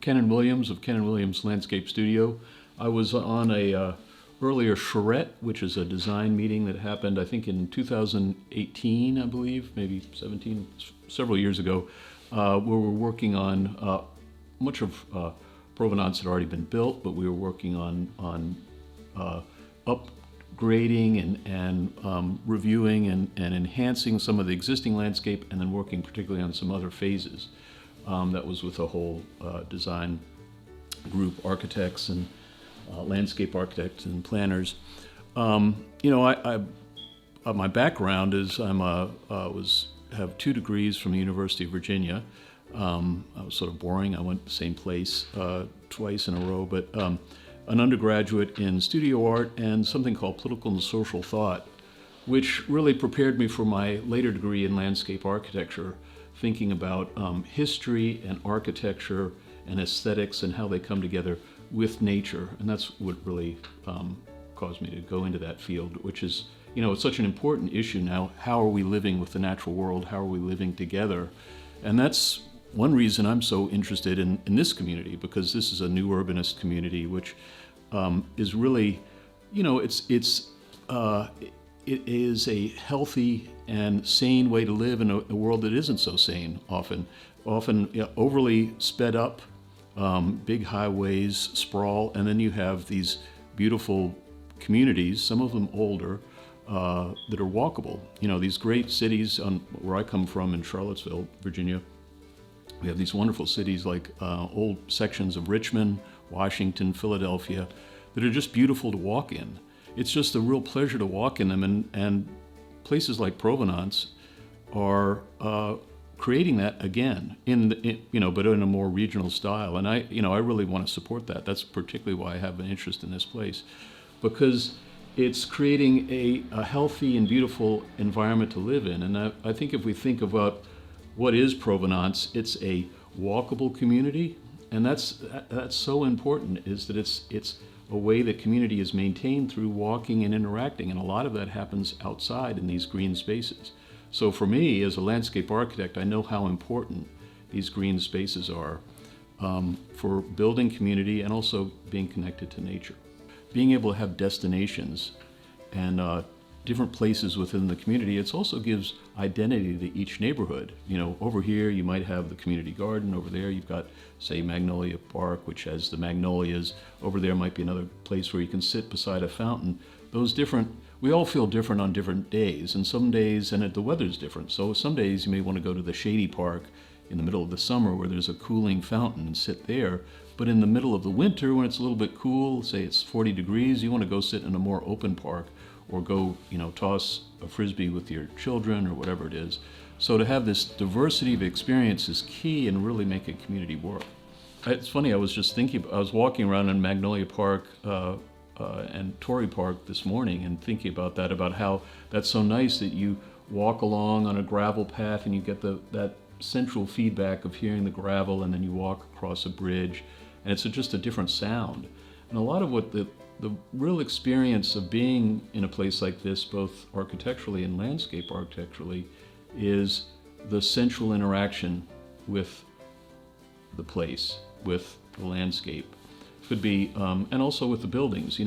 Kennon Williams of Kennon Williams Landscape Studio. I was on a earlier charrette, which is a design meeting that happened, I think, in 2018, I believe, maybe 17, several years ago, where we're working on much of Provenance had already been built, but we were working on upgrading and reviewing and enhancing some of the existing landscape, and then working particularly on some other phases. That was with a whole design group, architects and landscape architects and planners. My background is have 2 degrees from the University of Virginia. I was sort of boring. I went to the same place twice in a row, but an undergraduate in studio art and something called political and social thought, which really prepared me for my later degree in landscape architecture, thinking about history and architecture and aesthetics and how they come together with nature. And that's what really caused me to go into that field, which is, it's such an important issue now. How are we living with the natural world? How are we living together? And that's one reason I'm so interested in this community, because this is a new urbanist community, which is really, it is a healthy and sane way to live in a world that isn't so sane often overly sped up, big highways, sprawl, and then you have these beautiful communities, some of them older, that are walkable. These great cities where I come from in Charlottesville, Virginia. We have these wonderful cities like old sections of Richmond, Washington, Philadelphia, that are just beautiful to walk in. It's just a real pleasure to walk in them, and places like Provenance are creating that again, but in a more regional style. And I really want to support that. That's particularly why I have an interest in this place, because it's creating a healthy and beautiful environment to live in. And I think if we think about what is Provenance, it's a walkable community, and that's so important, is that it's a way that community is maintained through walking and interacting, and a lot of that happens outside in these green spaces. So for me, as a landscape architect, I know how important these green spaces are for building community and also being connected to nature. Being able to have destinations and different places within the community, it also gives identity to each neighborhood. Over here you might have the community garden. Over there you've got, say, Magnolia Park, which has the magnolias. Over there might be another place where you can sit beside a fountain. We all feel different on different days, and some days, and the weather's different. So some days you may want to go to the shady park in the middle of the summer where there's a cooling fountain and sit there. But in the middle of the winter, when it's a little bit cool, say it's 40 degrees, you want to go sit in a more open park, or go, toss a frisbee with your children or whatever it is. So to have this diversity of experience is key and really make a community work. It's funny, I was walking around in Magnolia Park and Torrey Park this morning and thinking about that, about how that's so nice that you walk along on a gravel path and you get that central feedback of hearing the gravel, and then you walk across a bridge, and it's just a different sound. And a lot of what the real experience of being in a place like this, both architecturally and landscape architecturally, is the central interaction with the place, with the landscape. Could be, and also with the buildings,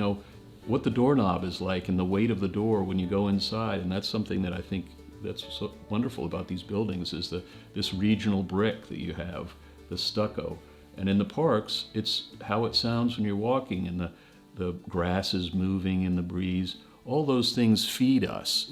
what the doorknob is like and the weight of the door when you go inside. And that's something that I think that's so wonderful about these buildings, is this regional brick that you have, the stucco. And in the parks, it's how it sounds when you're walking, and the grass is moving in the breeze. All those things feed us.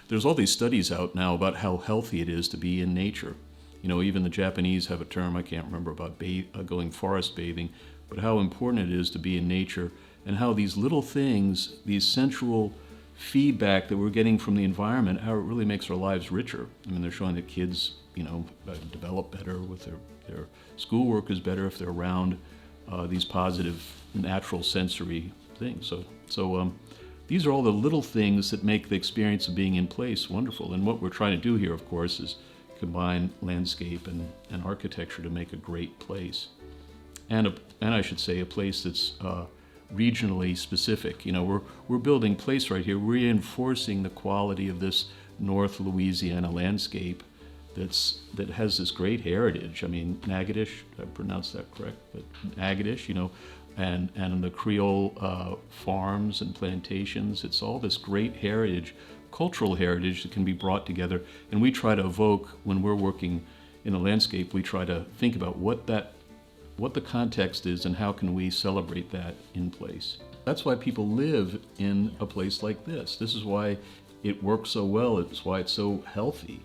There's all these studies out now about how healthy it is to be in nature. Even the Japanese have a term, I can't remember, about going forest bathing, but how important it is to be in nature, and how these little things, these sensual feedback that we're getting from the environment, how it really makes our lives richer. They're showing that kids, develop better with their schoolwork is better if they're around these positive natural sensory things. So these are all the little things that make the experience of being in place wonderful. And what we're trying to do here, of course, is combine landscape and architecture to make a great place. And I should say a place that's regionally specific. We're building place right here, reinforcing the quality of this North Louisiana landscape that has this great heritage. I mean, Natchitoches, I pronounced that correct, but Natchitoches, and the Creole farms and plantations. It's all this great heritage, cultural heritage that can be brought together. And we try to evoke, when we're working in a landscape, we try to think about what the context is and how can we celebrate that in place. That's why people live in a place like this. This is why it works so well. It's why it's so healthy.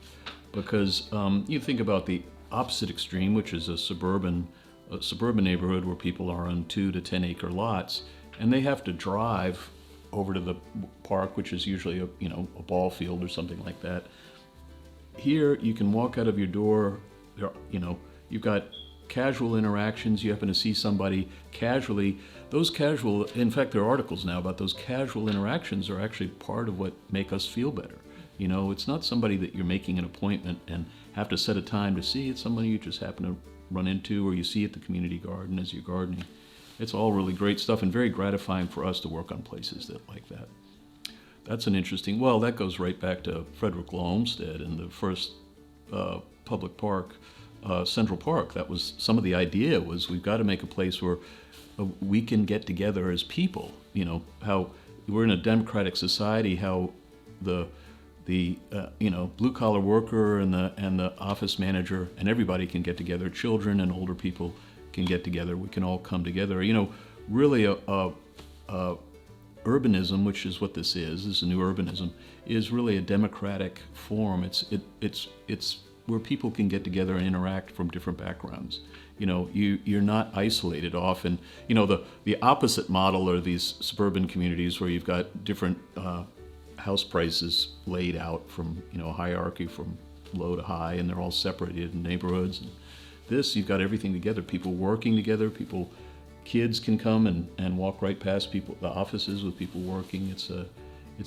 Because you think about the opposite extreme, which is a suburban neighborhood where people are on 2 to 10 acre lots, and they have to drive over to the park, which is usually a ball field or something like that. Here, you can walk out of your door. You've got casual interactions. You happen to see somebody casually. In fact, there are articles now about those casual interactions are actually part of what make us feel better. It's not somebody that you're making an appointment and have to set a time to see. It's somebody you just happen to run into, or you see at the community garden as you're gardening. It's all really great stuff and very gratifying for us to work on places like that. That's an interesting, that goes right back to Frederick Law Olmsted and the first public park, Central Park. That was some of the idea, was we've got to make a place where we can get together as people. How we're in a democratic society, how the blue collar worker and the office manager and everybody can get together. Children and older people can get together. We can all come together. Really urbanism, which is what this is a new urbanism, is really a democratic form. It's where people can get together and interact from different backgrounds. You're not isolated often. The opposite model are these suburban communities where you've got different house prices laid out from a hierarchy from low to high, and they're all separated in neighborhoods. And this, you've got everything together, people working together, kids can come and walk right past the offices with people working. It's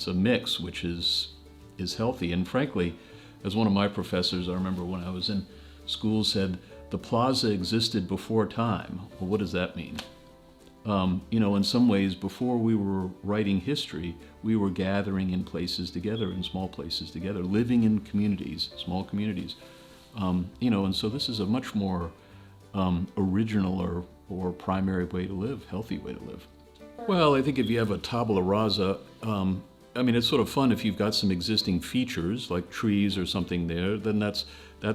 a mix, which is healthy. And frankly, as one of my professors, I remember when I was in school, said, the plaza existed before time. Well, what does that mean? In some ways, before we were writing history, we were gathering in places together, in small places together, living in communities, small communities. And so this is a much more original or primary way to live, healthy way to live. Well, I think if you have a tabula rasa, it's sort of fun if you've got some existing features like trees or something there, then that's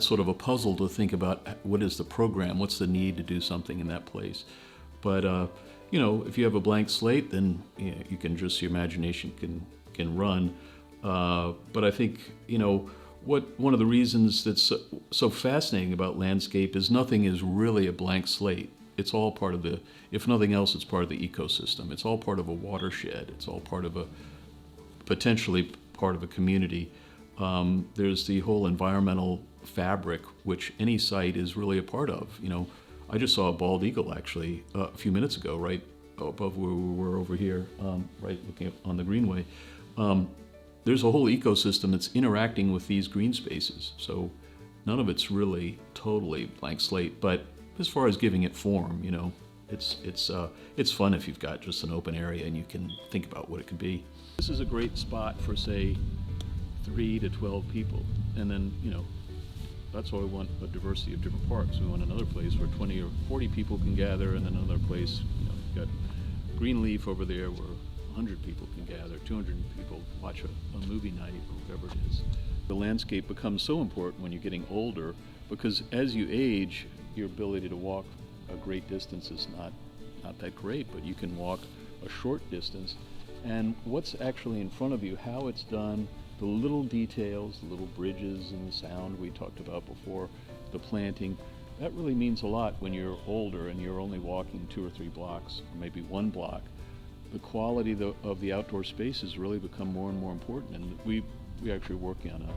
sort of a puzzle to think about what is the program, what's the need to do something in that place. But if you have a blank slate, then you can just, your imagination can run. But I think, one of the reasons that's so fascinating about landscape is nothing is really a blank slate. It's all part of if nothing else, it's part of the ecosystem. It's all part of a watershed. It's all potentially part of a community. There's the whole environmental fabric, which any site is really a part of. I just saw a bald eagle actually a few minutes ago, right above where we were over here, right looking on the greenway. There's a whole ecosystem that's interacting with these green spaces. So none of it's really totally blank slate, but as far as giving it form, it's fun if you've got just an open area and you can think about what it could be. This is a great spot for, say, 3 to 12 people, and then that's why we want a diversity of different parks. We want another place where 20 or 40 people can gather, and then another place, you've got Greenleaf over there where 100 people can gather, 200 people watch a movie night or whatever it is. The landscape becomes so important when you're getting older, because as you age, your ability to walk a great distance is not that great, but you can walk a short distance. And what's actually in front of you, how it's done, the little details, the little bridges and the sound we talked about before, the planting, that really means a lot when you're older and you're only walking 2 or 3 blocks, or maybe 1 block. The quality of the outdoor spaces really become more and more important. And we actually working on a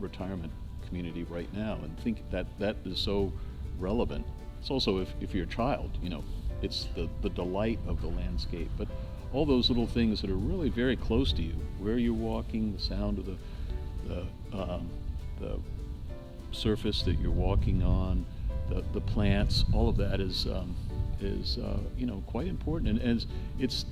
retirement community right now, and think that is so relevant. It's also if you're a child, it's the delight of the landscape. But all those little things that are really very close to you, where you're walking, the sound of the surface that you're walking on, the plants, all of that is quite important, and it's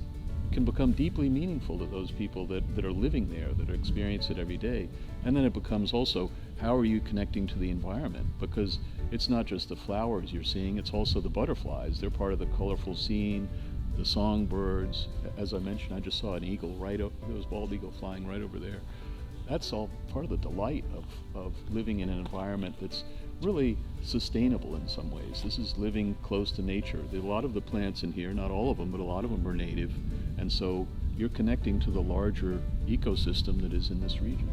can become deeply meaningful to those people that are living there, that experience it every day. And then it becomes also, how are you connecting to the environment? Because it's not just the flowers you're seeing, it's also the butterflies. They're part of the colorful scene, the songbirds. As I mentioned, I just saw an eagle there was a bald eagle flying right over there. That's all part of the delight of living in an environment that's really sustainable in some ways. This is living close to nature. There are a lot of the plants in here, not all of them, but a lot of them are native. And so you're connecting to the larger ecosystem that is in this region.